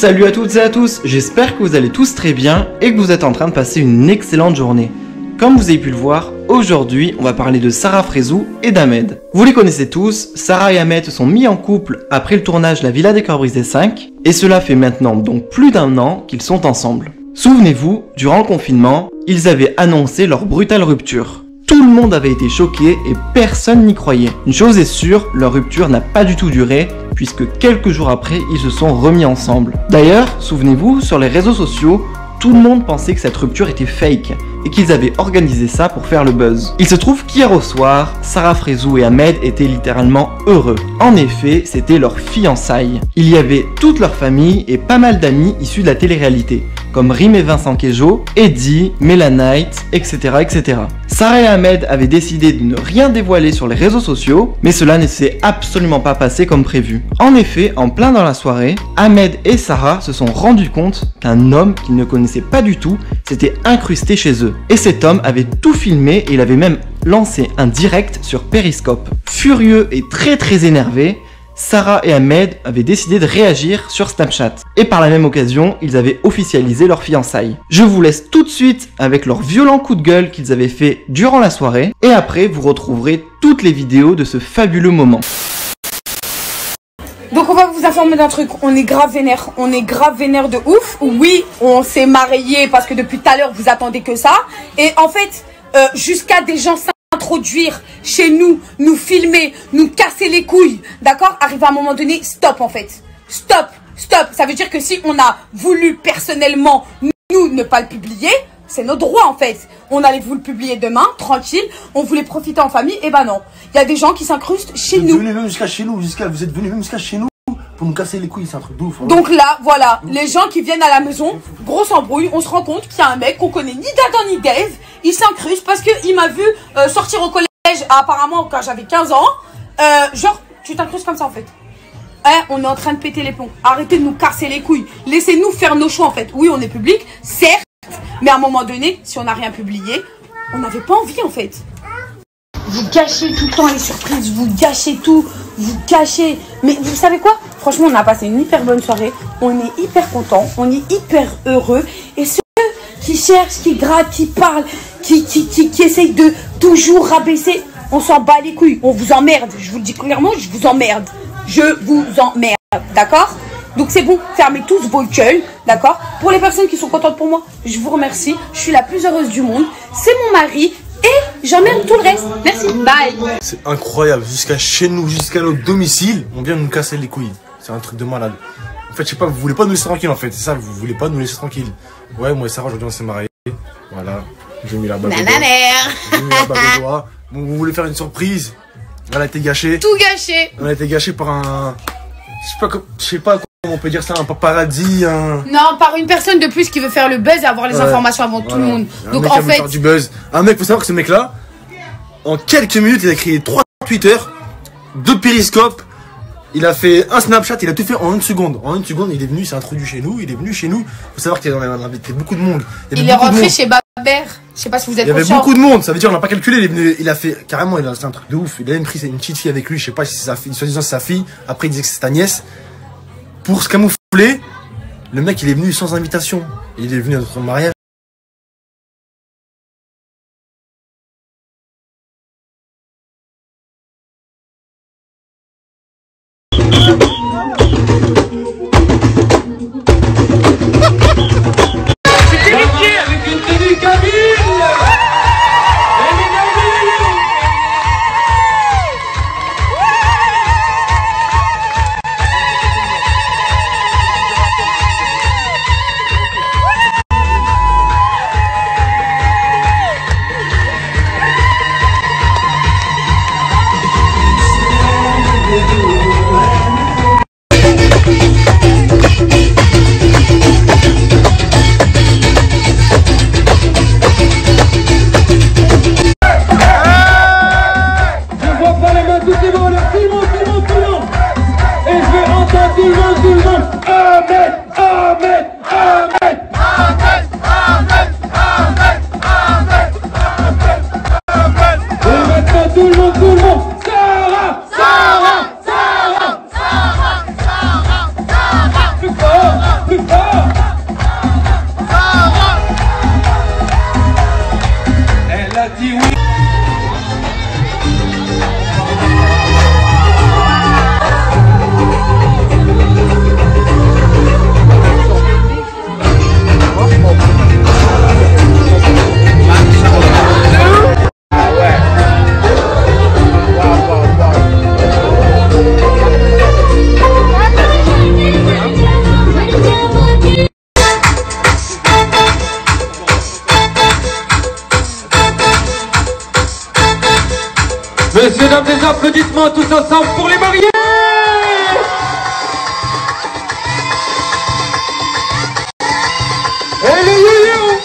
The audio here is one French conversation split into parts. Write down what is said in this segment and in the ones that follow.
Salut à toutes et à tous, j'espère que vous allez tous très bien et que vous êtes en train de passer une excellente journée. Comme vous avez pu le voir, aujourd'hui on va parler de Sarah Frézou et d'Ahmed. Vous les connaissez tous, Sarah et Ahmed se sont mis en couple après le tournage La Villa des Cœurs Brisés 5 et cela fait maintenant donc plus d'un an qu'ils sont ensemble. Souvenez-vous, durant le confinement, ils avaient annoncé leur brutale rupture. Tout le monde avait été choqué et personne n'y croyait. Une chose est sûre, leur rupture n'a pas du tout duré, puisque quelques jours après, ils se sont remis ensemble. D'ailleurs, souvenez-vous, sur les réseaux sociaux, tout le monde pensait que cette rupture était fake et qu'ils avaient organisé ça pour faire le buzz. Il se trouve qu'hier au soir, Sarah Frézou et Ahmed étaient littéralement heureux. En effet, c'était leur fiançailles. Il y avait toute leur famille et pas mal d'amis issus de la télé-réalité, comme Rim et Vincent Queijo, Eddie, Mélanite, etc., etc. Sarah et Ahmed avaient décidé de ne rien dévoiler sur les réseaux sociaux, mais cela ne s'est absolument pas passé comme prévu. En effet, en plein dans la soirée, Ahmed et Sarah se sont rendus compte qu'un homme qu'ils ne connaissaient pas du tout s'était incrusté chez eux. Et cet homme avait tout filmé et il avait même lancé un direct sur Periscope. Furieux et très énervés, Sarah et Ahmed avaient décidé de réagir sur Snapchat. Et par la même occasion, ils avaient officialisé leur fiançailles. Je vous laisse tout de suite avec leur violent coup de gueule qu'ils avaient fait durant la soirée. Et après, vous retrouverez toutes les vidéos de ce fabuleux moment. Donc on va vous informer d'un truc, on est grave vénère de ouf. Oui, on s'est mariés parce que depuis tout à l'heure vous attendez que ça. Et en fait, jusqu'à des gens s'introduire chez nous, nous filmer, nous casser les couilles, d'accord? Arrive à un moment donné, stop en fait. Stop. Ça veut dire que si on a voulu personnellement, nous, ne pas le publier, c'est notre droit en fait. On allait vous le publier demain, tranquille, on voulait profiter en famille, et ben non. Il y a des gens qui s'incrustent chez nous. Vous êtes venus même jusqu'à chez nous, vous êtes venus même jusqu'à chez nous pour nous casser les couilles, c'est un truc de ouf. Hein. Donc là, voilà, les gens qui viennent à la maison, grosse embrouille, on se rend compte qu'il y a un mec qu'on connaît ni d'Adam ni d'Ève, il s'incruste parce qu'il m'a vu sortir au collège, apparemment quand j'avais 15 ans, genre, tu t'incrustes comme ça en fait. On est en train de péter les plombs, arrêtez de nous casser les couilles, laissez-nous faire nos choix en fait. Oui, on est public, certes, mais à un moment donné, si on n'a rien publié, on n'avait pas envie en fait. Vous gâchez tout le temps les surprises, vous gâchez tout, vous gâchez. Mais vous savez quoi? Franchement, on a passé une hyper bonne soirée, on est hyper content, on est hyper heureux. Et ceux qui cherchent, qui grattent, qui parlent, qui essayent de toujours rabaisser, on s'en bat les couilles, on vous emmerde. Je vous le dis clairement, je vous emmerde. Je vous emmerde, d'accord? Donc c'est bon, fermez tous vos gueules, d'accord? Pour les personnes qui sont contentes pour moi, je vous remercie. Je suis la plus heureuse du monde. C'est mon mari et j'emmerde tout le reste. Merci, bye. C'est incroyable, jusqu'à chez nous, jusqu'à notre domicile, on vient nous casser les couilles. C'est un truc de malade. En fait, je sais pas, vous voulez pas nous laisser tranquille en fait, c'est ça, vous voulez pas nous laisser tranquille. Ouais, moi et Sarah, aujourd'hui on s'est mariés. Voilà, j'ai mis la bague au doigt. J'ai mis la bague au doigt. Bon, vous voulez faire une surprise? Elle a été gâchée. Tout gâché. Elle a été gâchée par un... Je sais pas comment on peut dire ça, un paparazzi, un... Non, par une personne de plus qui veut faire le buzz et avoir les informations avant tout le monde. Donc en fait... Du buzz. Un mec, faut savoir que ce mec-là, en quelques minutes, il a créé 3 Twitter, 2 Periscope, il a fait un Snapchat, il a tout fait en 1 seconde. En 1 seconde, il est venu, il s'est introduit chez nous, il est venu chez nous. Faut savoir qu'il y a beaucoup de monde. Il est rentré chez Babert. Je sais pas si vous êtes conscient. Il y avait beaucoup de monde, ça veut dire on n'a pas calculé, il est venu, il a fait carrément, il a fait un truc de ouf. Il a même pris une petite fille avec lui, je sais pas si c'est sa fille, soi-disant c'est sa fille. Après il disait que c'est sa nièce. Pour se camoufler, le mec il est venu sans invitation. Il est venu à notre mariage. des applaudissements tous ensemble pour les mariés. Et les yo-yo.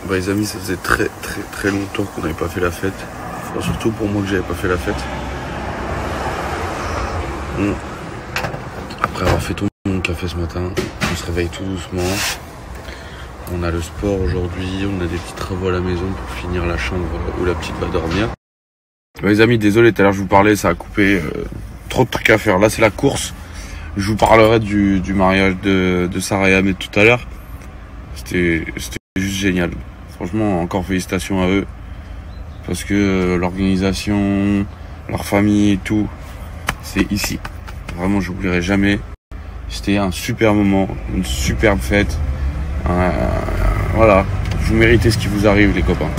Bah les amis, ça faisait très longtemps qu'on n'avait pas fait la fête. Enfin, surtout pour moi que j'avais pas fait la fête. Après avoir fait tout mon café ce matin, on se réveille tout doucement. On a le sport aujourd'hui, on a des petits travaux à la maison pour finir la chambre où la petite va dormir. Bah, les amis, désolé, tout à l'heure je vous parlais, ça a coupé, trop de trucs à faire. Là c'est la course. Je vous parlerai du mariage de Sarah et Ahmed tout à l'heure. C'était juste génial. Franchement, encore félicitations à eux. Parce que l'organisation, leur famille et tout, c'est ici. Vraiment, j'oublierai jamais. C'était un super moment, une superbe fête. Voilà, vous méritez ce qui vous arrive les copains.